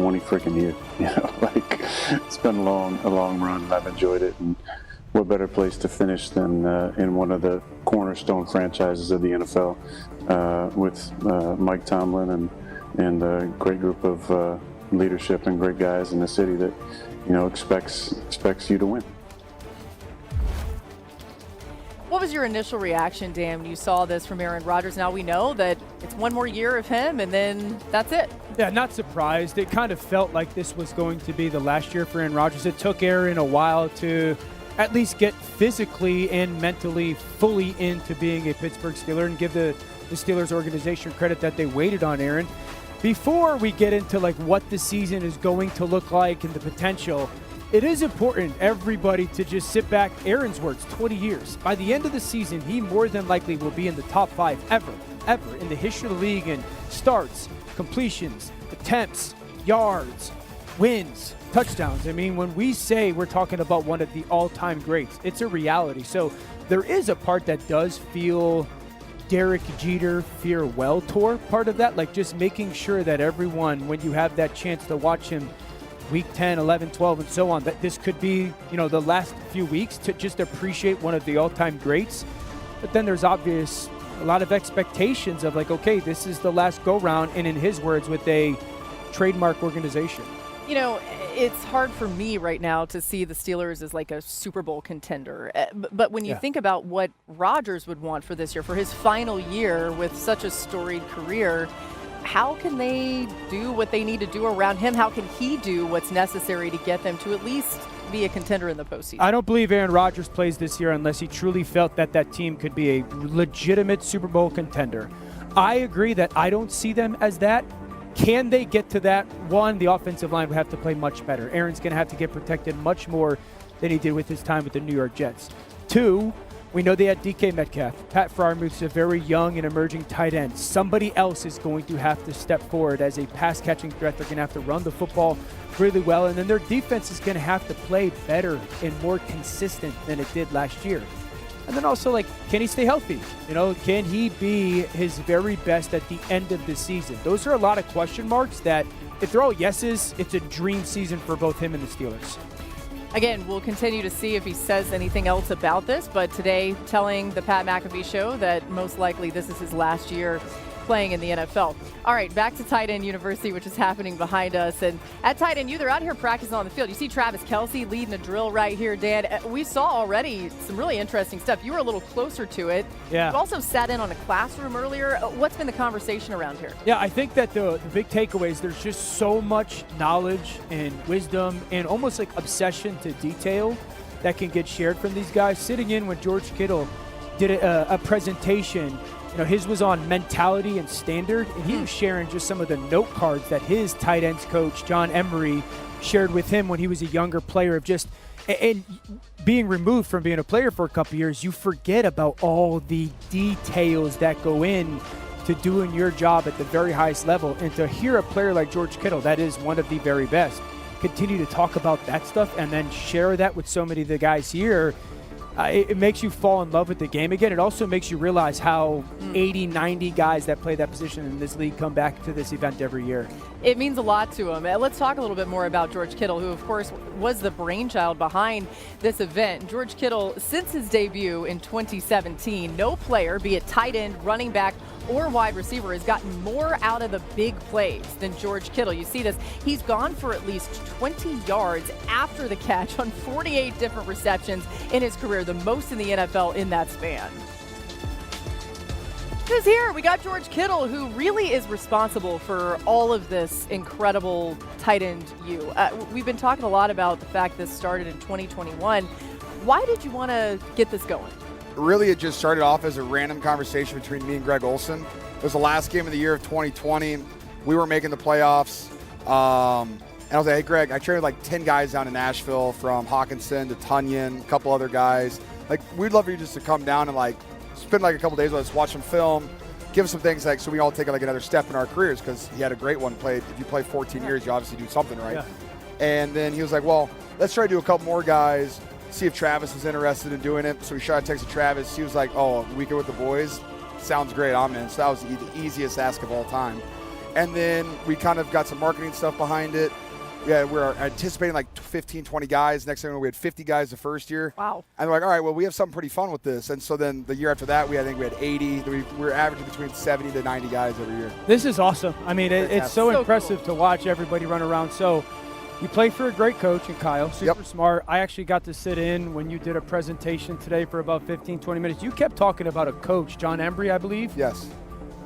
20 freaking years. Like, it's been a long run, and I've enjoyed it. And what better place to finish than in one of the cornerstone franchises of the NFL with Mike Tomlin and a great group of leadership and great guys in the city that, expects you to win. What was your initial reaction, Dan, when you saw this from Aaron Rodgers? Now we know that it's one more year of him, and then that's it. Yeah, not surprised. It kind of felt like this was going to be the last year for Aaron Rodgers. It took Aaron a while to at least get physically and mentally fully into being a Pittsburgh Steeler, and give the Steelers organization credit that they waited on Aaron. Before we get into like what the season is going to look like and the potential, it is important, everybody, to just sit back. Aaron's words, 20 years. By the end of the season, he more than likely will be in the top 5 ever in the history of the league in starts, completions, attempts, yards, wins, touchdowns. I mean, when we say we're talking about one of the all-time greats, it's a reality. So there is a part that does feel Derek Jeter farewell tour part of that, like just making sure that everyone, when you have that chance to watch him week 10, 11, 12, and so on, that this could be, the last few weeks to just appreciate one of the all-time greats. But then there's obvious a lot of expectations of like, okay, this is the last go-round, and in his words, with a trademark organization. It's hard for me right now to see the Steelers as like a Super Bowl contender. But when you think about what Rodgers would want for this year, for his final year with such a storied career, how can they do what they need to do around him? How can he do what's necessary to get them to at least be a contender in the postseason? I don't believe Aaron Rodgers plays this year unless he truly felt that team could be a legitimate Super Bowl contender. I agree that I don't see them as that. Can they get to that? One, the offensive line would have to play much better. Aaron's going to have to get protected much more than he did with his time with the New York Jets. Two, we know they had DK Metcalf. Pat Freiermuth's a very young and emerging tight end. Somebody else is going to have to step forward as a pass-catching threat. They're going to have to run the football really well, and then their defense is going to have to play better and more consistent than it did last year. And then also, can he stay healthy? Can he be his very best at the end of the season? Those are a lot of question marks that, if they're all yeses, it's a dream season for both him and the Steelers. Again, we'll continue to see if he says anything else about this, but today telling the Pat McAfee Show that most likely this is his last year playing in the NFL. All right, back to Tight End University, which is happening behind us. And at Tight End U, they're out here practicing on the field. You see Travis Kelce leading the drill right here, Dan. We saw already some really interesting stuff. You were a little closer to it. Yeah. You also sat in on a classroom earlier. What's been the conversation around here? Yeah, I think that the big takeaways, there's just so much knowledge and wisdom and almost like obsession to detail that can get shared from these guys. Sitting in when George Kittle did a presentation, his was on mentality and standard, and he was sharing just some of the note cards that his tight ends coach, John Emery, shared with him when he was a younger player of just, and being removed from being a player for a couple years, you forget about all the details that go in to doing your job at the very highest level. And to hear a player like George Kittle, that is one of the very best, continue to talk about that stuff and then share that with so many of the guys here, it makes you fall in love with the game again. It also makes you realize how 80, 90 guys that play that position in this league come back to this event every year. It means a lot to him. Let's talk a little bit more about George Kittle, who, of course, was the brainchild behind this event. George Kittle, since his debut in 2017, no player, be it tight end, running back, or wide receiver, has gotten more out of the big plays than George Kittle. You see this. He's gone for at least 20 yards after the catch on 48 different receptions in his career, the most in the NFL in that span. Who's here? We got George Kittle, who really is responsible for all of this incredible tight end U. We've been talking a lot about the fact this started in 2021. Why did you want to get this going? Really, it just started off as a random conversation between me and Greg Olson. It was the last game of the year of 2020. We were making the playoffs. And I was like, hey, Greg, I traded 10 guys down to Nashville, from Hawkinson to Tunyon, a couple other guys. We'd love for you just to come down and spend a couple days with us, watch some film, give us some things so we all take another step in our careers, because he had a great one. If you play 14 years, you obviously do something right. Yeah. And then he was like, well, let's try to do a couple more guys, see if Travis is interested in doing it. So we shot a text to Travis. He was like, oh, weekend with the boys? Sounds great, I'm in. So that was the easiest ask of all time. And then we kind of got some marketing stuff behind it. Yeah, we're anticipating like 15, 20 guys. Next thing we had 50 guys the first year. Wow. And we're like, all right, well, we have something pretty fun with this. And so then the year after that, I think we had 80. We're averaging between 70 to 90 guys every year. This is awesome. I mean, it's so impressive to watch everybody run around. So you play for a great coach in Kyle, super smart. I actually got to sit in when you did a presentation today for about 15, 20 minutes. You kept talking about a coach, John Embry, I believe. Yes.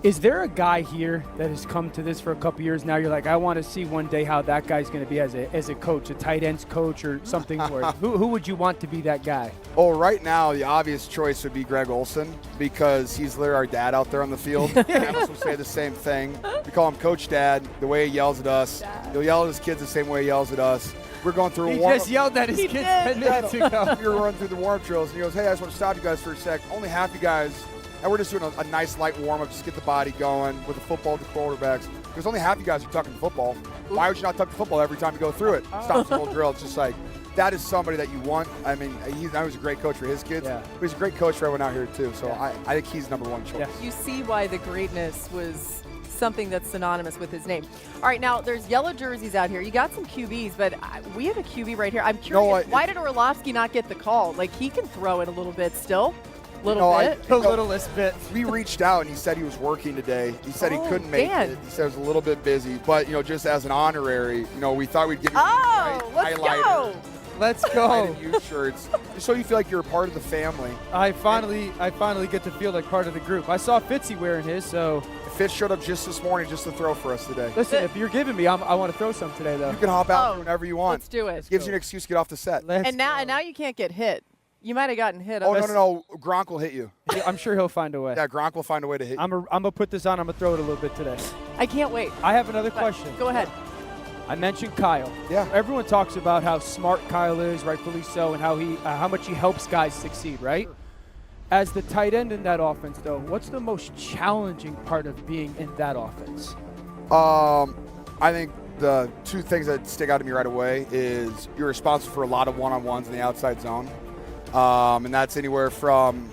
Is there a guy here that has come to this for a couple years now? You're like, I want to see one day how that guy's going to be as a coach, a tight ends coach or something. Who would you want to be that guy? Oh, right now, the obvious choice would be Greg Olson because he's literally our dad out there on the field. Travis will say the same thing. We call him Coach Dad, the way he yells at us. He'll yell at his kids the same way he yells at us. We're going through a warm-up. He just yelled at his kids 10 minutes ago. We were running through the warm-up drills, and he goes, hey, I just want to stop you guys for a sec. Only half you guys. And we're just doing a nice light warm-up, just get the body going with the football to quarterbacks. Because only half you guys are tucking the football. Why would you not tuck the football every time you go through it? Stops the whole drill. It's just like, that is somebody that you want. I mean, he's a great coach for his kids, but he's a great coach for everyone out here too. So I think he's number one choice. You see why the greatness was something that's synonymous with his name. All right, now there's yellow jerseys out here. You got some QBs, but we have a QB right here. I'm curious, why did Orlovsky not get the call? Like, he can throw it a little bit still. A littlest bit. We reached out and he said he was working today. He said he couldn't make it. He said he was a little bit busy, but just as an honorary, we thought we'd give you let's go. Let's go. Use shirts, just so you feel like you're a part of the family. I finally get to feel like part of the group. I saw Fitzy wearing his, so Fitz showed up just this morning just to throw for us today. Listen, if you're giving me, I want to throw some today though. You can hop out whenever you want. Let's do it. Gives you an excuse to get off the set. And now you can't get hit. You might have gotten hit. Oh, no. Gronk will hit you. Yeah, I'm sure he'll find a way. Yeah, Gronk will find a way to hit you. I'm going to put this on. I'm going to throw it a little bit today. I can't wait. I have another question. Go ahead. I mentioned Kyle. Yeah. Everyone talks about how smart Kyle is, rightfully so, and how much he helps guys succeed, right? Sure. As the tight end in that offense, though, what's the most challenging part of being in that offense? I think the two things that stick out to me right away is you're responsible for a lot of one-on-ones in the outside zone. And that's anywhere from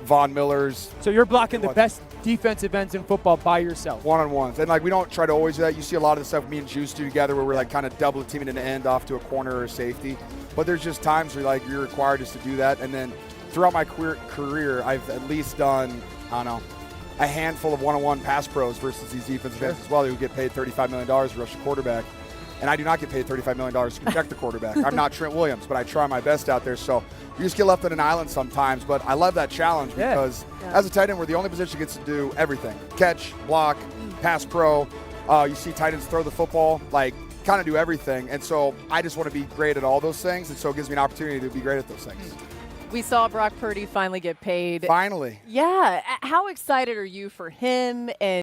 Von Miller's. So you're blocking the best defensive ends in football by yourself. One-on-ones. And, we don't try to always do that. You see a lot of the stuff me and Juice do together where we're, kind of double teaming an end off to a corner or a safety. But there's just times where, you're required just to do that. And then throughout my career, I've at least done, a handful of one-on-one pass pros versus these defensive ends as well who get paid $35 million to rush the quarterback. And I do not get paid $35 million to protect the quarterback. I'm not Trent Williams, but I try my best out there. So you just get left on an island sometimes. But I love that challenge because as a tight end, we're the only position that gets to do everything. Catch, block, pass pro. You see tight ends throw the football, kind of do everything. And so I just want to be great at all those things. And so it gives me an opportunity to be great at those things. We saw Brock Purdy finally get paid. Finally. Yeah. How excited are you for him and